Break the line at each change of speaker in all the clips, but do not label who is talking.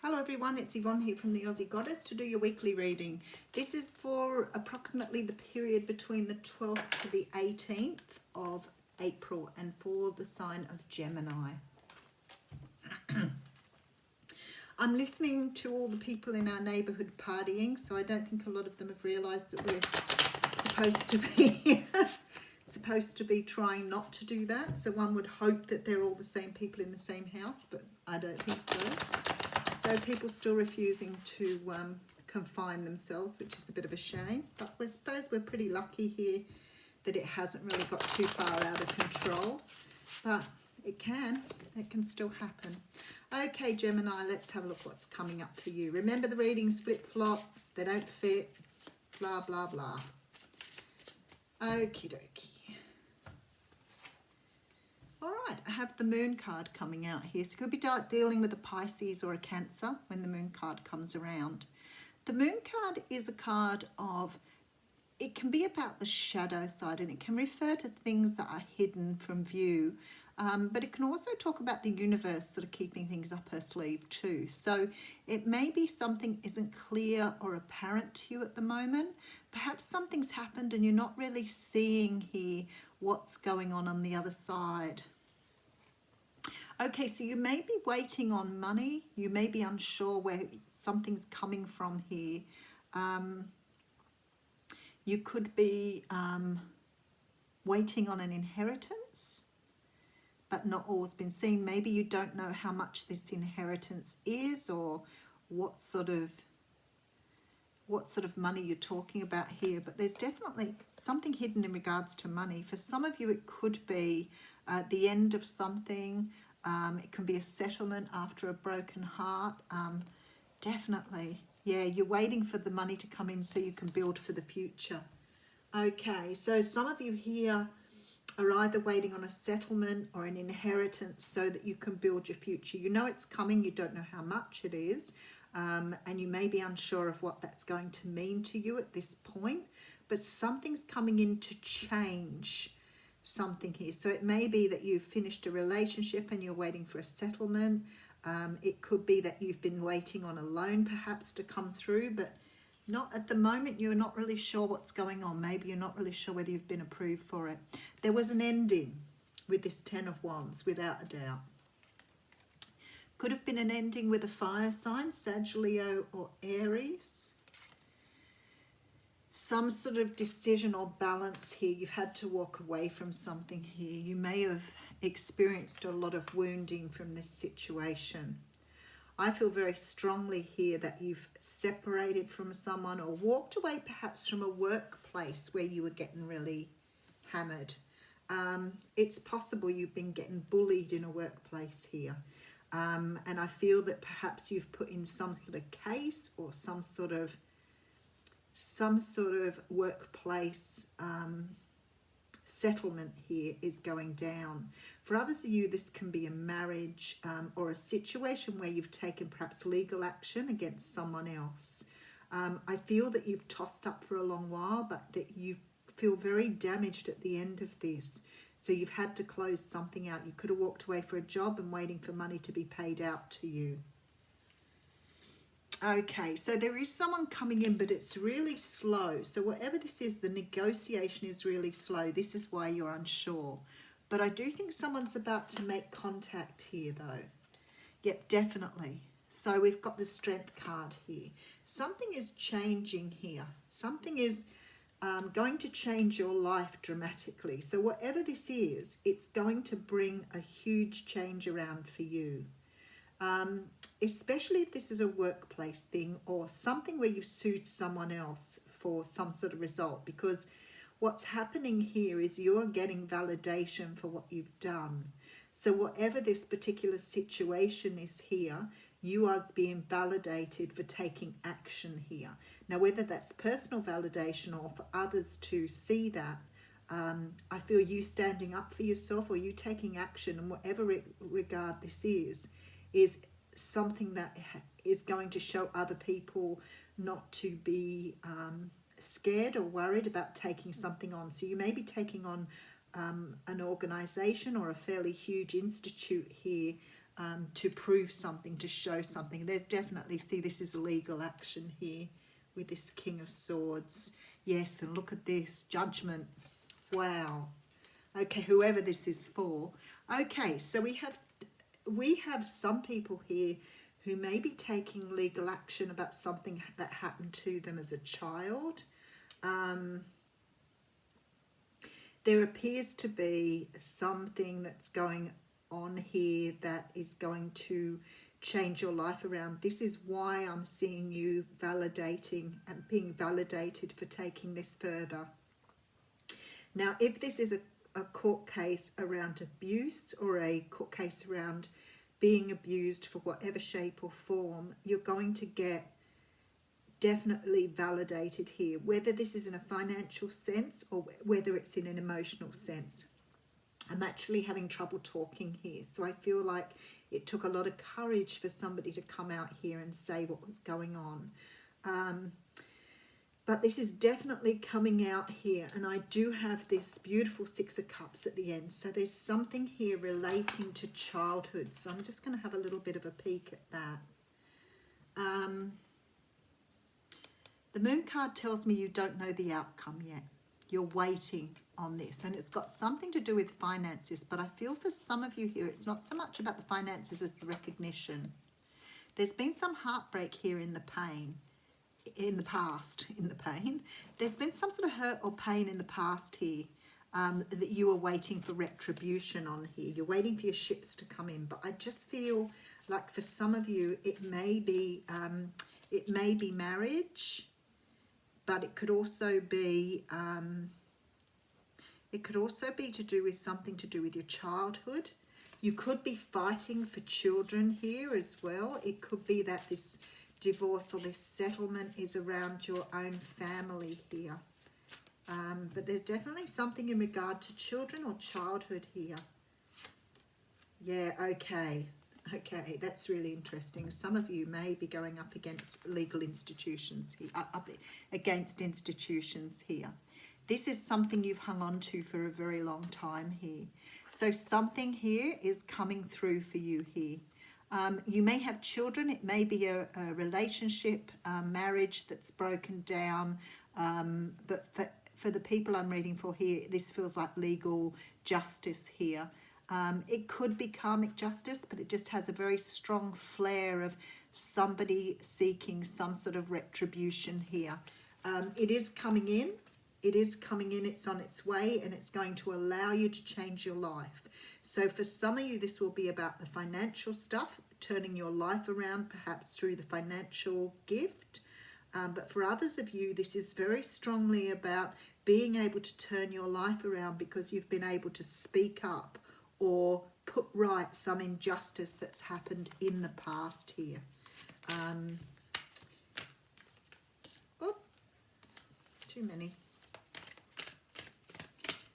Hello everyone, it's Yvonne here from the Aussie Goddess to do your weekly reading. This is for approximately the period between the 12th to the 18th of April and for the sign of Gemini. I'm listening to all the people in our neighbourhood partying, so I don't think a lot of them have realised that we're supposed to be trying not to do that. So one would hope that they're all the same people in the same house, but I don't think so. So people still refusing to confine themselves, which is a bit of a shame. But I suppose we're pretty lucky here that it hasn't really got too far out of control. But it can still happen. Okay, Gemini, let's have a look what's coming up for you. Remember, the readings flip-flop, they don't fit, blah, blah, blah. Okie dokie. All right, I have the Moon card coming out here. So you could be dealing with a Pisces or a Cancer when the Moon card comes around. The Moon card is a card of, it can be about the shadow side and it can refer to things that are hidden from view. But it can also talk about the universe sort of keeping things up her sleeve too. So it may be something isn't clear or apparent to you at the moment. Perhaps something's happened and you're not really seeing here what's going on the other side. Okay, so you may be waiting on money. You may be unsure where something's coming from here. You could be waiting on an inheritance, but not all's been seen. Maybe you don't know how much this inheritance is or what sort of money you're talking about here, but there's definitely something hidden in regards to money. For some of you, it could be the end of something. It can be a settlement after a broken heart. Definitely, yeah, you're waiting for the money to come in so you can build for the future. Okay, so some of you here are either waiting on a settlement or an inheritance so that you can build your future. You know it's coming, you don't know how much it is, and you may be unsure of what that's going to mean to you at this point, but something's coming in to change something here. So it may be that you've finished a relationship and you're waiting for a settlement. It could be that you've been waiting on a loan perhaps to come through, but not at the moment. You're not really sure what's going on. Maybe you're not really sure whether you've been approved for it. There was an ending with this Ten of Wands, without a doubt. Could have been an ending with a fire sign, Sag, Leo or Aries. Some sort of decision or balance here. You've had to walk away from something here. You may have experienced a lot of wounding from this situation. I feel very strongly here that you've separated from someone or walked away perhaps from a workplace where you were getting really hammered. It's possible you've been getting bullied in a workplace here. And I feel that perhaps you've put in some sort of case or some sort of workplace settlement here is going down. For others of you, this can be a marriage or a situation where you've taken perhaps legal action against someone else. I feel that you've tossed up for a long while, but that you feel very damaged at the end of this. So you've had to close something out. You could have walked away for a job and waiting for money to be paid out to you. Okay, so there is someone coming in, but it's really slow. So whatever this is, the negotiation is really slow. This is why you're unsure. But I do think someone's about to make contact here, though. Yep, definitely. So we've got the Strength card here. Something is changing here. Something is going to change your life dramatically. So whatever this is, it's going to bring a huge change around for you. Especially if this is a workplace thing or something where you've sued someone else for some sort of result, because what's happening here is you're getting validation for what you've done. So whatever this particular situation is here, you are being validated for taking action here. Now, whether that's personal validation or for others to see that, I feel you standing up for yourself or you taking action in whatever regard this is something that is going to show other people not to be scared or worried about taking something on. So you may be taking on an organisation or a fairly huge institute here to prove something, to show something. There's definitely, see, this is legal action here with this King of Swords. Yes, and look at this, judgment. Wow. Okay, whoever this is for. Okay, so we have some people here who may be taking legal action about something that happened to them as a child. There appears to be something that's going on here that is going to change your life around. This is why I'm seeing you validating and being validated for taking this further. Now, if this is a court case around abuse or a court case around being abused for whatever shape or form, you're going to get definitely validated here, whether this is in a financial sense or whether it's in an emotional sense. I'm actually having trouble talking here, so I feel like it took a lot of courage for somebody to come out here and say what was going on. But this is definitely coming out here, and I do have this beautiful Six of Cups at the end. So there's something here relating to childhood. So I'm just going to have a little bit of a peek at that. The Moon card tells me you don't know the outcome yet. You're waiting on this, and it's got something to do with finances, but I feel for some of you here, it's not so much about the finances as the recognition. There's been some heartbreak here in the pain. In the past, in the pain, there's been some sort of hurt or pain in the past here that you are waiting for retribution on here. You're waiting for your ships to come in, but I just feel like for some of you it may be marriage, but it could also be to do with something to do with your childhood. You could be fighting for children here as well. It could be that this divorce or this settlement is around your own family here. But there's definitely something in regard to children or childhood here. Yeah, okay. Okay, that's really interesting. Some of you may be going up against legal institutions here, up against institutions here. This is something you've hung on to for a very long time here. So something here is coming through for you here. You may have children. It may be a relationship, marriage that's broken down. But for the people I'm reading for here, this feels like legal justice here. It could be karmic justice, but it just has a very strong flair of somebody seeking some sort of retribution here. It is coming in. It is coming in. It's on its way, and it's going to allow you to change your life. So for some of you, this will be about the financial stuff, turning your life around, perhaps through the financial gift. But for others of you, this is very strongly about being able to turn your life around because you've been able to speak up or put right some injustice that's happened in the past here. Oh, too many.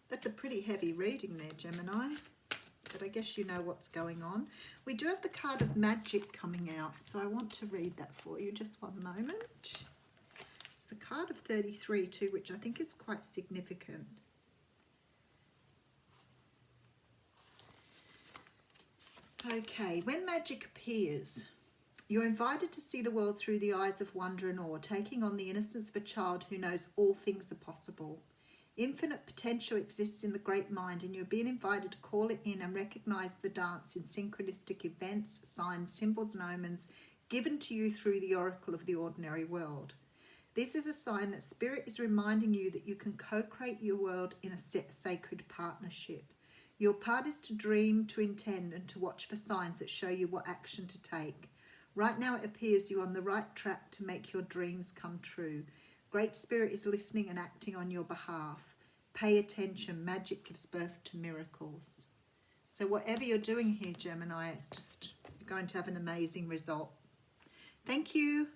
That's a pretty heavy reading there, Gemini. But I guess you know what's going on. We do have the card of magic coming out, so I want to read that for you. Just one moment. It's the card of 33 too, which I think is quite significant. Okay, when magic appears, you're invited to see the world through the eyes of wonder and awe, taking on the innocence of a child who knows all things are possible. Infinite potential exists in the great mind, and you're being invited to call it in and recognize the dance in synchronistic events, signs, symbols, and omens given to you through the oracle of the ordinary world. This is a sign that Spirit is reminding you that you can co-create your world in a sacred partnership. Your part is to dream, to intend, and to watch for signs that show you what action to take. Right now it appears you're on the right track to make your dreams come true. Great Spirit is listening and acting on your behalf. Pay attention. Magic gives birth to miracles. So whatever you're doing here, Gemini, it's just going to have an amazing result. Thank you.